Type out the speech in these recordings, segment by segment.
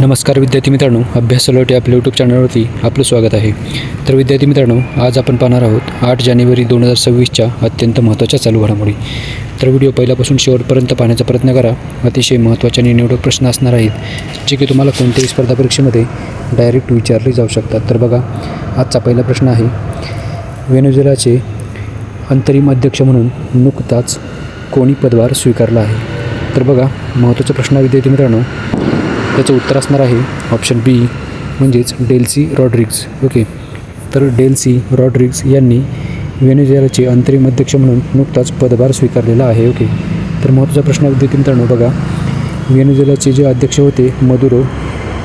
नमस्कार विद्यार्थी मित्रांनो, अभ्यास अलर्ट या आपल्या यूट्यूब चॅनलवरती आपलं स्वागत आहे. तर विद्यार्थी मित्रांनो, आज आपण पाहणार आहोत 8 जानेवारी 2026च्या अत्यंत महत्त्वाच्या चालू घडामोडी. तर व्हिडिओ पहिल्यापासून शेवटपर्यंत पाहण्याचा प्रयत्न करा. अतिशय महत्त्वाचे आणि निवडक प्रश्न असणार आहेत जे की तुम्हाला कोणत्याही स्पर्धा परीक्षेमध्ये डायरेक्ट विचारले जाऊ शकतात. तर बघा, आजचा पहिला प्रश्न आहे, व्हेनेझुएलाचे अंतरिम अध्यक्ष म्हणून नुकताच कोणी पदभार स्वीकारला आहे? तर बघा, महत्त्वाचा प्रश्न विद्यार्थी मित्रांनो, याचं उत्तर असणार आहे ऑप्शन बी म्हणजेच डेल्सी रॉड्रिग्ज. ओके, तर डेल्सी रॉड्रिग्ज यांनी व्हेनेझुएलाचे अंतरिम अध्यक्ष म्हणून नुकताच पदभार स्वीकारलेला आहे. ओके, तर महत्त्वाचा प्रश्न विद्यार्थी मित्रांनो, बघा, व्हेनेझुएलाचे जे अध्यक्ष होते मदुरो,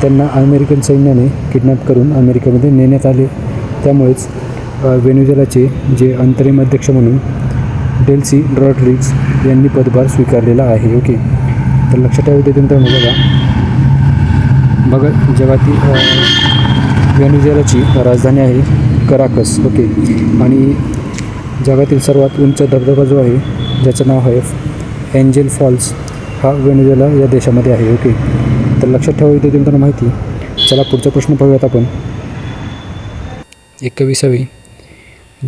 त्यांना अमेरिकन सैन्याने किडनॅप करून अमेरिकेमध्ये नेण्यात आले. त्यामुळेच व्हेनेझुएलाचे जे अंतरिम अध्यक्ष म्हणून डेल्सी रॉड्रिग्ज यांनी पदभार स्वीकारलेला आहे. ओके, तर लक्षात ठेवा विद्यार्थी मित्रांनो, बघा जगातील व्हेनेझुएलाची राजधानी आहे कराकस. ओके, आणि जगातील सर्वात उंच धबधबा जो आहे ज्याचं नाव आहे एंजेल फॉल्स, हा व्हेनेझुएला या देशामध्ये आहे. ओके, तर लक्षात ठेवा विद्यार्थी मित्रांनो माहिती. चला पुढचा प्रश्न पाहूयात आपण. 21वे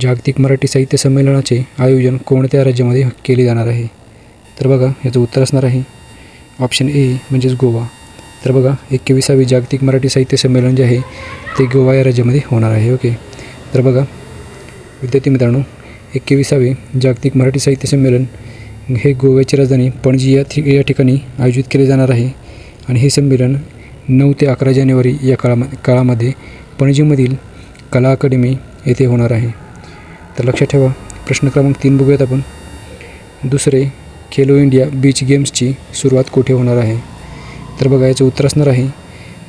जागतिक मराठी साहित्य संमेलनाचे आयोजन कोणत्या राज्यामध्ये केले जाणार आहे? तर बघा, याचं उत्तर असणार आहे ऑप्शन ए म्हणजेच गोवा. तर बघा, 21वे जागतिक मराठी साहित्य संमेलन जे आहे ते गोवा या राज्यामध्ये होणार आहे. ओके, तर बघा विद्यार्थी मित्रांनो, 21वे जागतिक मराठी साहित्य संमेलन हे गोव्याची राजधानी पणजी या ठिकाणी आयोजित केले जाणार आहे. आणि हे संमेलन 9 ते 11 जानेवारी या काळामध्ये पणजीमधील कला अकादमी येथे होणार आहे. तर लक्षात ठेवा. प्रश्न क्रमांक 3 बघूयात आपण. दुसरे खेलो इंडिया बीच गेम्सची सुरुवात कुठे होणार आहे? तर बघा, याचं उत्तर असणार आहे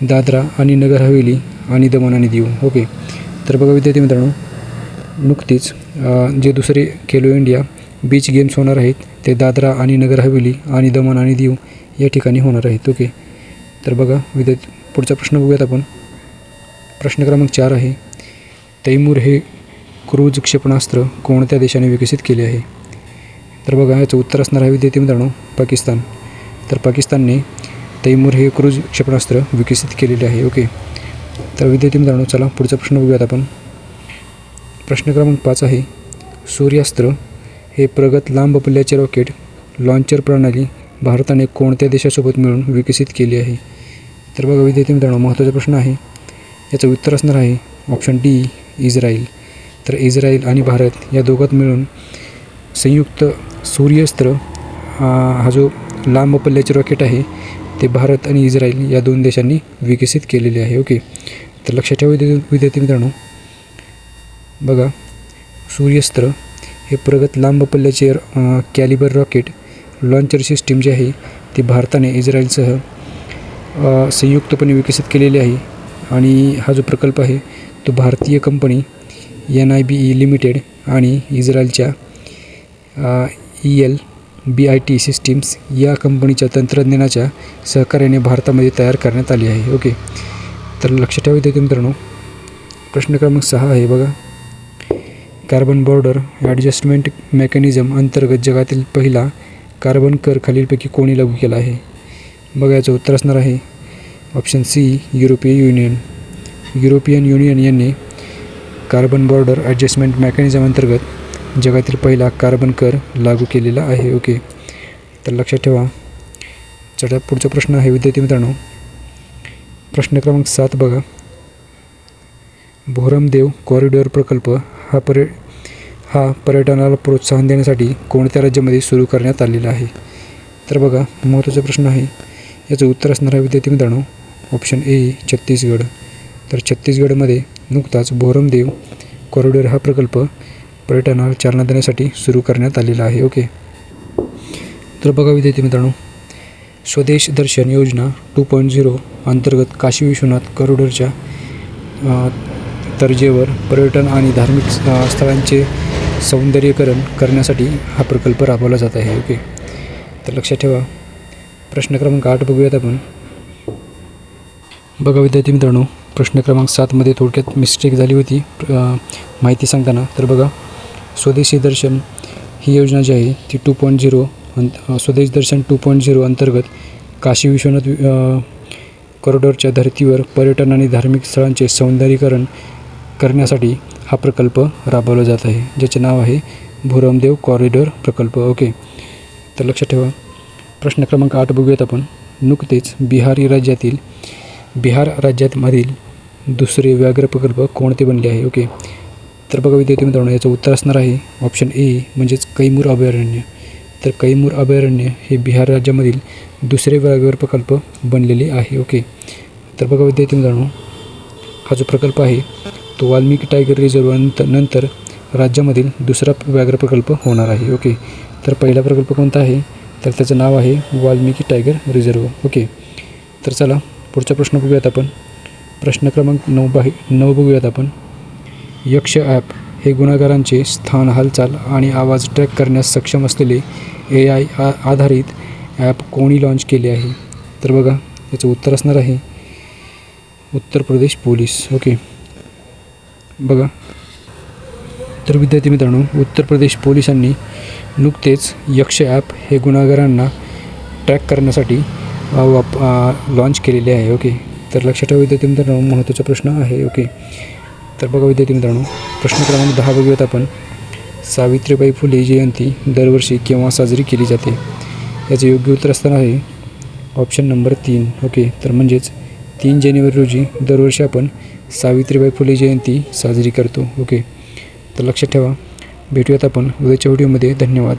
दादरा आणि नगर हवेली आणि दमण आणि दीव. ओके, तर बघा विद्यार्थी मित्रांनो, नुकतीच जे दुसरे खेलो इंडिया बीच गेम्स होणार आहेत ते दादरा आणि नगर हवेली आणि दमण आणि दीव या ठिकाणी होणार आहेत. ओके, तर बघा पुढचा प्रश्न बघूयात आपण. प्रश्न क्रमांक 4 आहे, तैमूर हे क्रूज क्षेपणास्त्र कोणत्या देशाने विकसित केले आहे? तर बघा, याचं उत्तर असणार आहे विद्यार्थी मित्रांनो पाकिस्तान. तर पाकिस्तानने तैमूर हे क्रूज क्षेपणास्त्र विकसित केलेले आहे. ओके, तर विद्यार्थी मित्रांनो चला पुढचा प्रश्न बघूयात आपण. प्रश्न क्रमांक 5 आहे, सूर्यास्त्र हे प्रगत लांब पल्ल्याचे रॉकेट लॉन्चर प्रणाली भारताने कोणत्या देशासोबत मिळून विकसित केली आहे? तर बघा विद्यार्थी मित्रांनो, महत्त्वाचा प्रश्न आहे. याचं उत्तर असणार आहे ऑप्शन डी इस्रायल. तर इस्रायल आणि भारत या दोघात मिळून संयुक्त सूर्यास्त्र हा जो लांब पल्ल्याचे रॉकेट आहे ते भारत आणि इस्रायल या 2 देशांनी विकसित केलेले आहे. ओके, तर लक्षात ठेवा विद्यार्थी मित्रांनो, बघा सूर्यास्त्र हे प्रगत लांब पल्ल्याचे कॅलिबर रॉकेट लॉन्चर सिस्टीम जे आहे ते भारताने इस्रायलसह संयुक्तपणे विकसित केलेले आहे. आणि हा जो प्रकल्प आहे तो भारतीय कंपनी NIBE लिमिटेड आणि इस्रायलच्या ELBIT सिस्टीम्स या कंपनीच्या तंत्रज्ञानाच्या सहकार्याने भारतामध्ये तयार करण्यात आली आहे. ओके, तर लक्षात ठेवा विद्यार्थी मित्रांनो. प्रश्न क्रमांक 6 आहे, बघा, कार्बन बॉर्डर ॲडजस्टमेंट मेकॅनिझम अंतर्गत जगातील पहिला कार्बन कर खालीलपैकी कोणी लागू केला आहे? बघा, याचं उत्तर असणार आहे ऑप्शन सी युरोपियन युनियन यांनी कार्बन बॉर्डर ॲडजस्टमेंट मेकॅनिझम अंतर्गत जगातील पहिला कार्बन कर लागू केलेला आहे. ओके, तर लक्षात ठेवा. चला पुढचा प्रश्न आहे विद्यार्थी मित्रांनो. प्रश्न क्रमांक 7 बघा, भोरमदेव कॉरिडॉर प्रकल्प हा पर्यटनाला प्रोत्साहन देण्यासाठी कोणत्या राज्यामध्ये सुरू करण्यात आलेला आहे? तर बघा, महत्त्वाचा प्रश्न आहे. याचं उत्तर असणार आहे विद्यार्थी मित्रांनो ऑप्शन ए छत्तीसगड. तर छत्तीसगडमध्ये नुकताच भोरमदेव कॉरिडॉर हा प्रकल्प पर्यटनाला चालना देण्यासाठी सुरू करण्यात आलेला आहे. ओके, तर बघा विद्यार्थी मित्रांनो, स्वदेश दर्शन योजना 2.0 अंतर्गत काशी विश्वनाथ कॉरिडॉरच्या तर्जेवर पर्यटन आणि धार्मिक स्थळांचे सौंदर्यीकरण करण्यासाठी हा प्रकल्प राबवला जात आहे. ओके, तर लक्षात ठेवा. प्रश्न क्रमांक 8 बघूयात आपण. बघा विद्यार्थी मित्रांनो, प्रश्न क्रमांक 7मध्ये थोडक्यात मिस्टेक झाली होती माहिती सांगताना. तर बघा, स्वदेशी दर्शन ही योजना जी आहे ती 2.0 स्वदेश दर्शन 2.0 अंतर्गत काशी विश्वनाथ कॉरिडॉरच्या धर्तीवर पर्यटन आणि धार्मिक स्थळांचे सौंदर्यीकरण करण्यासाठी हा प्रकल्प राबवला जात आहे, ज्याचे नाव आहे भुरमदेव कॉरिडॉर प्रकल्प. ओके, तर लक्षात ठेवा. प्रश्न क्रमांक 8 बघूयात आपण. नुकतेच बिहार राज्यामधील दुसरे व्याघ्र प्रकल्प कोणते बनले आहे? ओके, तर बघा विद्यार्थी मित्रांनो, याचं उत्तर असणार आहे ऑप्शन ए म्हणजेच कैमूर अभयारण्य. तर कैमूर अभयारण्य हे बिहार राज्यामधील दुसरे व्याघ्र प्रकल्प बनलेले आहे. ओके, तर बघा विद्यार्थी मित्रांनो, हा जो प्रकल्प आहे तो वाल्मिकी टायगर रिझर्व नंतर राज्यामधील दुसरा व्याघ्र प्रकल्प होणार आहे. ओके, तर पहिला प्रकल्प कोणता आहे? तर त्याचं नाव आहे वाल्मिकी टायगर रिझर्व. ओके, तर चला पुढचा प्रश्न बघूयात आपण. प्रश्न क्रमांक 9 बघूयात आपण. यक्ष ॲप हे गुन्हेगारांचे स्थान, हालचाल आणि आवाज ट्रॅक करण्यास सक्षम असलेले AI आधारित ॲप कोणी लॉन्च केले आहे? तर बघा याचं उत्तर असणार आहे उत्तर प्रदेश पोलीस. ओके, बघा तर विद्यार्थी मित्रांनो, उत्तर प्रदेश पोलिसांनी नुकतेच यक्ष ॲप हे गुन्हेगारांना ट्रॅक करण्यासाठी लॉन्च केलेले आहे. ओके, तर लक्षात ठेवा विद्यार्थी मित्रांनो, महत्त्वाचा प्रश्न आहे. ओके, तर बघा विद्यार्थी मित्रांनो, प्रश्न क्रमांक 10 बघूयात आपण. सावित्रीबाई फुले जयंती दरवर्षी केव्हा साजरी केली जाते? याचं योग्य उत्तर असणार आहे ऑप्शन नंबर 3. ओके, तर म्हणजेच 3 जानेवारी रोजी दरवर्षी आपण सावित्रीबाई फुले जयंती साजरी करतो. ओके, तर लक्षात ठेवा. भेटूयात आपण उद्याच्या व्हिडिओमध्ये. धन्यवाद.